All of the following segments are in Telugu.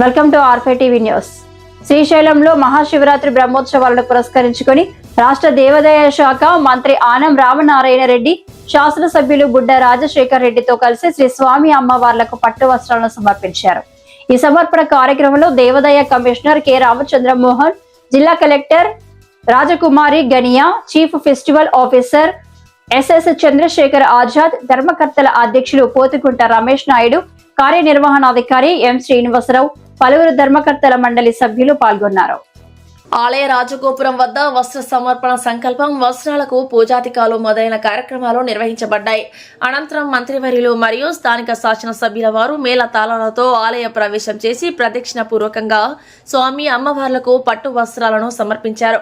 Welcome to R5 TV news. శ్రీశైలంలో మహాశివరాత్రి బ్రహ్మోత్సవాలను పురస్కరించుకొని రాష్ట్ర దేవాదాయ శాఖ మంత్రి ఆనం రామనారాయణ రెడ్డి, శాసనసభ్యులు బుడ్డ రాజశేఖర్ రెడ్డితో కలిసి శ్రీ స్వామి అమ్మవార్లకు పట్టు వస్త్రాలను సమర్పించారు. ఈ సమర్పణ కార్యక్రమంలో దేవాదాయ కమిషనర్ కె రామచంద్ర మోహన్, జిల్లా collector Rajakumari Ganiya, chief festival officer SS Chandrasekhar Azad, ధర్మకర్తల అధ్యక్షులు పోతుకుంట రమేష్ నాయుడు, కార్యనిర్వహణాధికారి ఎం శ్రీనివాసరావు, పలువురు ధర్మకర్తల మండలి సభ్యులు పాల్గొన్నారు. ఆలయ రాజగోపురం వద్ద వస్త్ర సమర్పణ సంకల్పం, వస్త్రాలకు పూజాధికాలు మొదలైన కార్యక్రమాలు నిర్వహించబడ్డాయి. అనంతరం మంత్రివర్యులు మరియు స్థానిక శాసనసభ్యుల వారు మేళ తాళాలతో ఆలయ ప్రవేశం చేసి ప్రదక్షిణ పూర్వకంగా స్వామి అమ్మవార్లకు పట్టు వస్త్రాలను సమర్పించారు.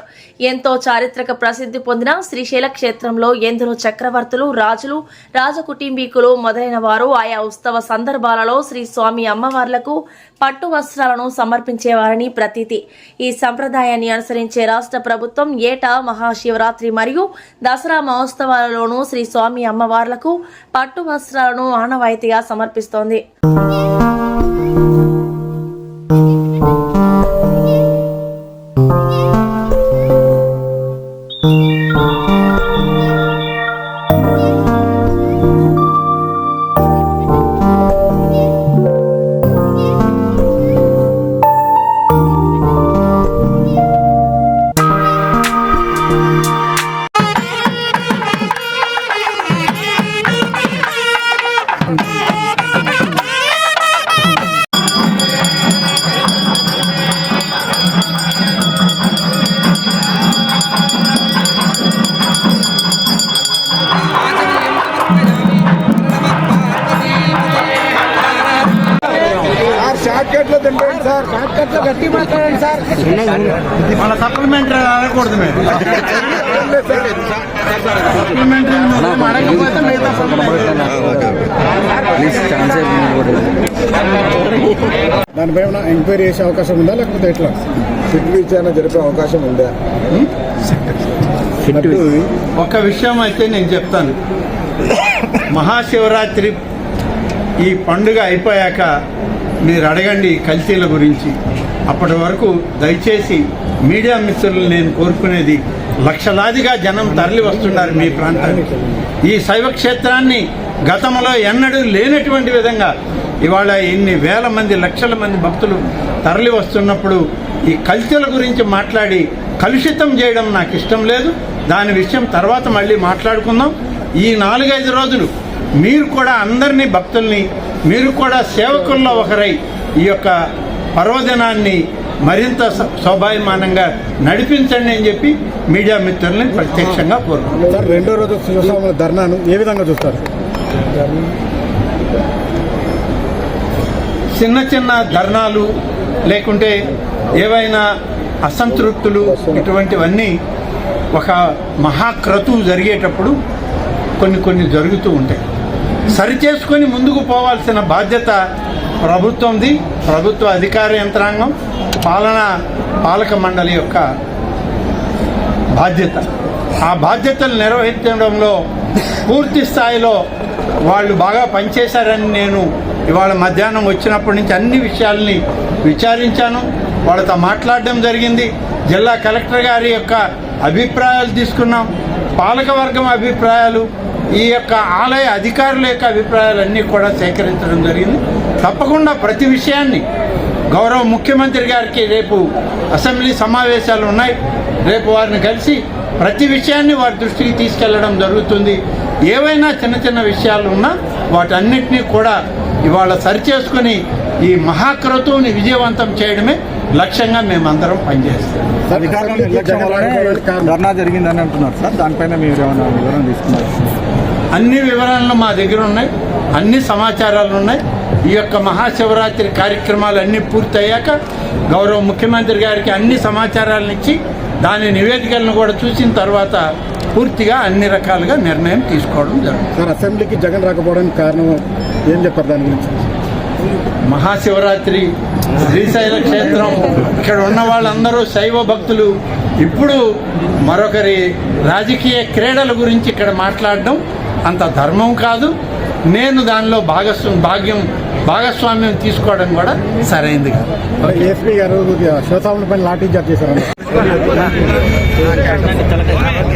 ఎంతో చారిత్రక ప్రసిద్ధి పొందిన శ్రీశైల క్షేత్రంలో ఎందరో చక్రవర్తులు, రాజులు, రాజకుటుంబీకులు మొదలైన వారు ఆయా ఉత్సవ సందర్భాలలో శ్రీ స్వామి అమ్మవార్లకు పట్టు వస్త్రాలను సమర్పించేవారని ప్రతీతి. ఈ సంప్రదాయాన్ని అనుసరించే రాష్ట్ర ప్రభుత్వం ఏటా మహాశివరాత్రి మరియు దసరా మహోత్సవాలలోనూ శ్రీ స్వామి అమ్మవార్లకు పట్టు వస్త్రాలను ఆనవాయితీగా సమర్పిస్తోంది. గట్టి మాట్లాడండి సార్. మన సప్లిమెంటరీ అడగకూడదు. మేము సప్లిమెంటరీ అడగకపోతే మిగతా దానిపై ఎంక్వైరీ చేసే అవకాశం ఉందా, లేకపోతే ఎట్లా సిట్ విచారణ జరిపే అవకాశం ఉందా? ఒక విషయం అయితే నేను చెప్తాను. మహాశివరాత్రి ఈ పండుగ అయిపోయాక మీరు అడగండి కల్తీల గురించి. అప్పటి వరకు దయచేసి మీడియా మిత్రులు నేను కోరుకునేది, లక్షలాదిగా జనం తరలి వస్తున్నారు మీ ప్రాంతానికి. ఈ శైవ క్షేత్రాన్ని గతంలో ఎన్నడూ లేనటువంటి విధంగా ఇవాళ ఇన్ని వేల మంది, లక్షల మంది భక్తులు తరలి వస్తున్నప్పుడు ఈ కల్తీల గురించి మాట్లాడి కలుషితం చేయడం నాకు ఇష్టం లేదు. దాని విషయం తర్వాత మళ్ళీ మాట్లాడుకుందాం. ఈ 4-5 రోజులు మీరు కూడా అందరినీ, భక్తుల్ని, మీరు కూడా సేవకుల్లో ఒకరై ఈ యొక్క పర్వదినాన్ని మరింత శోభాయమానంగా నడిపించండి అని చెప్పి మీడియా మిత్రుల్ని ప్రత్యక్షంగా కోరుకుంటున్నారు. రెండో రోజు శివస్వాముల ధర్నాను ఏ విధంగా చూస్తారు? చిన్న చిన్న ధర్నాలు లేకుంటే ఏవైనా అసంతృప్తులు, ఇటువంటివన్నీ ఒక మహాక్రతువు జరిగేటప్పుడు కొన్ని జరుగుతూ ఉంటాయి. సరిచేసుకొని ముందుకు పోవాల్సిన బాధ్యత ప్రభుత్వంది. ప్రభుత్వ అధికార యంత్రాంగం, పాలక మండలి యొక్క బాధ్యత. ఆ బాధ్యతలు నిర్వహించడంలో పూర్తి స్థాయిలో వాళ్ళు బాగా పనిచేశారని నేను ఇవాళ మధ్యాహ్నం వచ్చినప్పటి నుంచి అన్ని విషయాల్ని విచారించాను, వాళ్ళతో మాట్లాడడం జరిగింది. జిల్లా కలెక్టర్ గారి యొక్క అభిప్రాయాలు తీసుకున్నాం, పాలకవర్గం అభిప్రాయాలు, ఈ యొక్క ఆలయ అధికారుల యొక్క అభిప్రాయాలన్నీ కూడా సేకరించడం జరిగింది. తప్పకుండా ప్రతి విషయాన్ని గౌరవ ముఖ్యమంత్రి గారికి రేపు అసెంబ్లీ సమావేశాలు ఉన్నాయి, రేపు వారిని కలిసి ప్రతి విషయాన్ని వారి దృష్టికి తీసుకెళ్లడం జరుగుతుంది. ఏవైనా చిన్న చిన్న విషయాలు ఉన్నా వాటన్నిటినీ కూడా ఇవాళ సరిచేసుకుని ఈ మహాక్రతువుని విజయవంతం చేయడమే లక్ష్యంగా మేమందరం పనిచేస్తాం. ధర్నా జరిగిందని అంటున్నారు సార్, దానిపైన మీరు ఏమైనా వివరణ తీసుకున్నారు? అన్ని వివరాలు మా దగ్గర ఉన్నాయి, అన్ని సమాచారాలు ఉన్నాయి. ఈ యొక్క మహాశివరాత్రి కార్యక్రమాలు అన్నీ పూర్తయ్యాక గౌరవ ముఖ్యమంత్రి గారికి అన్ని సమాచారాలను ఇచ్చి దాని నివేదికలను కూడా చూసిన తర్వాత పూర్తిగా అన్ని రకాలుగా నిర్ణయం తీసుకోవడం జరుగుతుంది. సార్, అసెంబ్లీకి జగన్ రాకపోవడానికి కారణం ఏం చెప్పారు దాని గురించి? మహాశివరాత్రి, శ్రీశైల క్షేత్రం, ఇక్కడ ఉన్న వాళ్ళందరూ శైవ భక్తులు. ఇప్పుడు మరొకరి రాజకీయ క్రీడల గురించి ఇక్కడ మాట్లాడడం అంత ధర్మం కాదు. నేను దానిలో భాగస్వామ్యం తీసుకోవడం కూడా సరైంది కాదు. ఏఎస్పీ గారు శివసాముల పైన లాఠీ చార్జ్ చేశారు.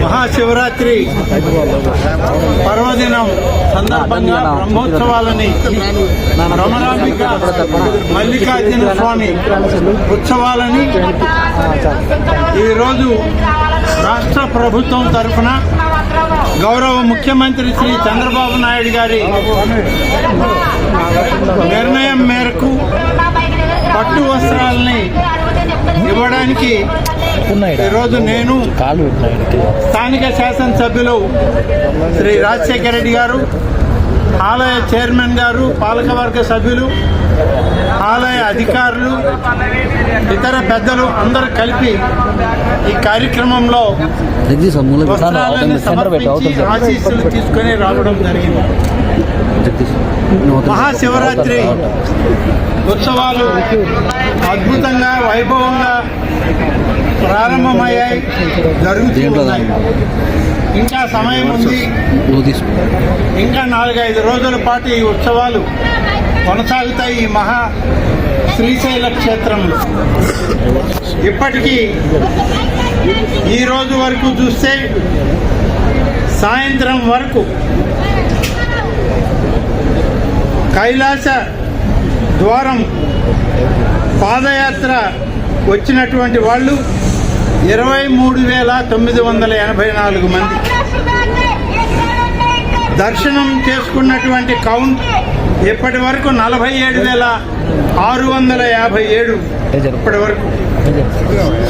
మహాశివరాత్రి పర్వదినం సందర్భంగా బ్రహ్మోత్సవాలని రమణాంబిక మల్లికార్జున స్వామి ఉత్సవాలని ఈరోజు రాష్ట్ర ప్రభుత్వం తరఫున గౌరవ ముఖ్యమంత్రి శ్రీ చంద్రబాబు నాయుడు గారి నిర్ణయం మేరకు పట్టు వస్త్రాలని ఇవ్వడానికి ఈరోజు నేను స్థానిక శాసనసభ్యులు శ్రీ రాజశేఖర రెడ్డి గారు, ఆలయ చైర్మన్ గారు, పాలకవర్గ సభ్యులు, ఆలయ అధికారులు, ఇతర పెద్దలు అందరూ కలిపి ఈ కార్యక్రమంలో వస్త్రాలను సమర్పించి ఆశీస్సులు తీసుకుని రావడం జరిగింది. మహాశివరాత్రి ఉత్సవాలు అద్భుతంగా వైభవంగా ప్రారంభమయ్యాయి, జరుగుతున్నాయి. ఇంకా సమయం ఉంది. ఇంకా 4-5 రోజుల పాటు ఈ ఉత్సవాలు కొనసాగుతాయి ఈ మహా శ్రీశైల క్షేత్రంలో. ఇప్పటికీ ఈ రోజు వరకు చూస్తే సాయంత్రం వరకు కైలాస ద్వారం పాదయాత్ర వచ్చినటువంటి వాళ్ళు 23,984 మంది. దర్శనం చేసుకున్నటువంటి కౌంట్ ఇప్పటి వరకు 47,657 ఇప్పటి వరకు.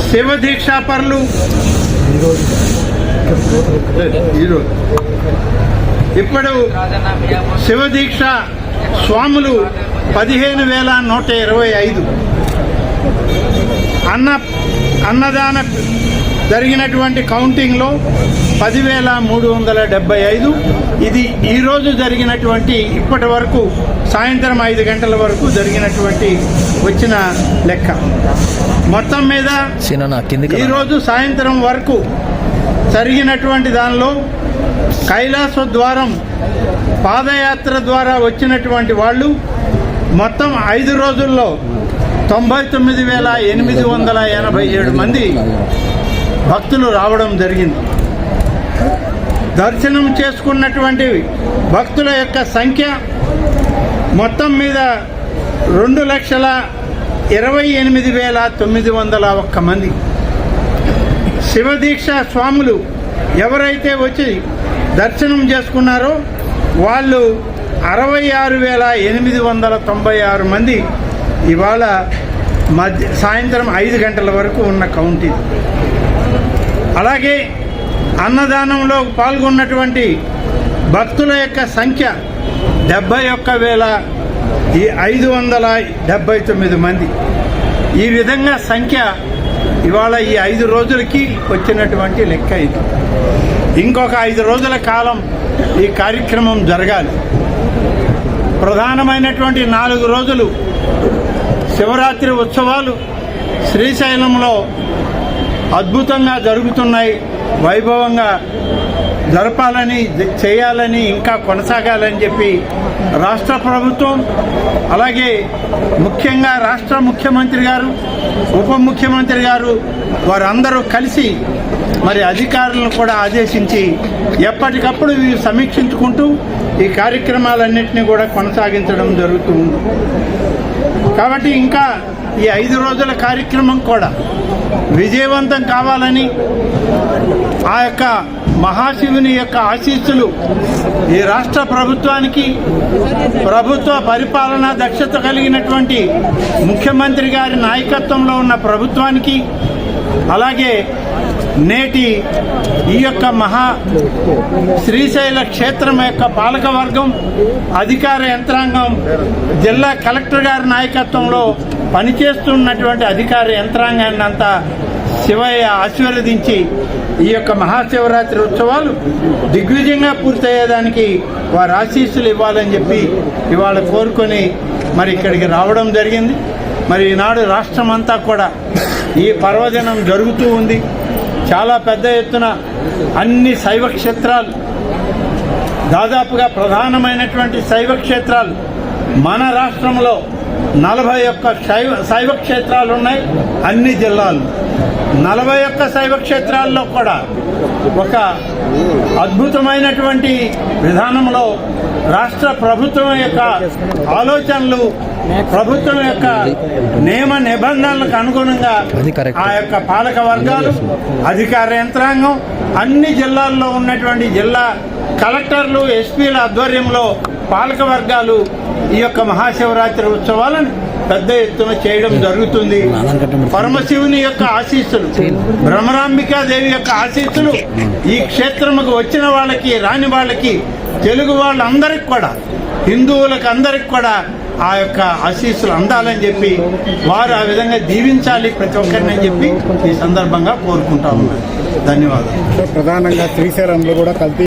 శివ దీక్షాపరులు ఇప్పుడు శివ దీక్ష స్వాములు 15,125. అన్నదాన జరిగినటువంటి కౌంటింగ్లో 10,375. ఇది ఈరోజు జరిగినటువంటి ఇప్పటి వరకు సాయంత్రం 5 గంటల వరకు జరిగినటువంటి వచ్చిన లెక్క. మొత్తం మీద ఈరోజు సాయంత్రం వరకు జరిగినటువంటి దానిలో కైలాస ద్వారం పాదయాత్ర ద్వారా వచ్చినటువంటి వాళ్ళు మొత్తం 5 రోజుల్లో 99,887 మంది భక్తులు రావడం జరిగింది. దర్శనం చేసుకున్నటువంటి భక్తుల యొక్క సంఖ్య మొత్తం మీద 2,28,901 మంది. శివదీక్ష స్వాములు ఎవరైతే వచ్చి దర్శనం చేసుకున్నారో వాళ్ళు 66,896 మంది ఇవాళ సాయంత్రం 5 గంటల వరకు ఉన్న కౌంట్ ఇది. అలాగే అన్నదానంలో పాల్గొన్నటువంటి భక్తుల యొక్క సంఖ్య 71,579 మంది. ఈ విధంగా సంఖ్య ఇవాళ ఈ 5 రోజులకి వచ్చినటువంటి లెక్క ఇది. ఇంకొక 5 రోజుల కాలం ఈ కార్యక్రమం జరగాలి. ప్రధానమైనటువంటి 4 రోజులు శివరాత్రి ఉత్సవాలు శ్రీశైలంలో అద్భుతంగా జరుగుతున్నాయి. వైభవంగా జరపాలని, చేయాలని, ఇంకా కొనసాగాలని చెప్పి రాష్ట్ర ప్రభుత్వం, అలాగే ముఖ్యంగా రాష్ట్ర ముఖ్యమంత్రి గారు, ఉప ముఖ్యమంత్రి గారు వారందరూ కలిసి మరి అధికారులను కూడా ఆదేశించి ఎప్పటికప్పుడు సమీక్షించుకుంటూ ఈ కార్యక్రమాలన్నింటినీ కూడా కొనసాగించడం జరుగుతుంది. కాబట్టి ఇంకా ఈ 5 రోజుల కార్యక్రమం కూడా విజయవంతం కావాలని ఆ యొక్క మహాశివుని యొక్క ఆశీస్సులు ఈ రాష్ట్ర ప్రభుత్వానికి, ప్రభుత్వ పరిపాలనా దక్షత కలిగినటువంటి ముఖ్యమంత్రి గారి నాయకత్వంలో ఉన్న ప్రభుత్వానికి, అలాగే నేటి ఈ యొక్క మహా శ్రీశైల క్షేత్రం యొక్క పాలకవర్గం, అధికార యంత్రాంగం, జిల్లా కలెక్టర్ గారి నాయకత్వంలో పనిచేస్తున్నటువంటి అధికార యంత్రాంగాన్ని అంతా శివయ్య ఆశీర్వదించి ఈ యొక్క మహాశివరాత్రి ఉత్సవాలు దిగ్విజయంగా పూర్తయ్యేదానికి వారి ఆశీస్సులు ఇవ్వాలని చెప్పి ఇవాళ కోరుకొని మరి ఇక్కడికి రావడం జరిగింది. మరి ఈనాడు రాష్ట్రమంతా కూడా ఈ పర్వదినం జరుగుతూ ఉంది. చాలా పెద్ద ఎత్తున అన్ని శైవ క్షేత్రాలు దాదాపుగా ప్రధానమైనటువంటి శైవ క్షేత్రాలు మన రాష్ట్రంలో 41 శైవ క్షేత్రాలు ఉన్నాయి. అన్ని జిల్లాలు 41 శైవ క్షేత్రాల్లో కూడా ఒక అద్భుతమైనటువంటి విధానంలో రాష్ట్ర ప్రభుత్వం యొక్క ఆలోచనలు, ప్రభుత్వం యొక్క నియమ నిబంధనలకు అనుగుణంగా ఆ యొక్క పాలక వర్గాలు, అధికార యంత్రాంగం అన్ని జిల్లాల్లో ఉన్నటువంటి జిల్లా కలెక్టర్లు, ఎస్పీల ఆధ్వర్యంలో పాలక వర్గాలు ఈ యొక్క మహాశివరాత్రి ఉత్సవాలను పెద్ద ఎత్తున చేయడం జరుగుతుంది. పరమశివుని యొక్క ఆశీస్సులు, భ్రమరాంబికాదేవి యొక్క ఆశీస్సులు ఈ క్షేత్రముకు వచ్చిన వాళ్ళకి, రాని వాళ్ళకి, తెలుగు వాళ్ళందరికి కూడా, హిందువులకు అందరికి కూడా ఆ యొక్క ఆశీస్సులు అందాలని చెప్పి వారు ఆ విధంగా దీవించాలి ప్రతి ఒక్కరిని అని చెప్పి ఈ సందర్భంగా కోరుకుంటా ఉన్నారు. ధన్యవాదాలు. ప్రధానంగా శ్రీశైలంలో కూడా కల్తీ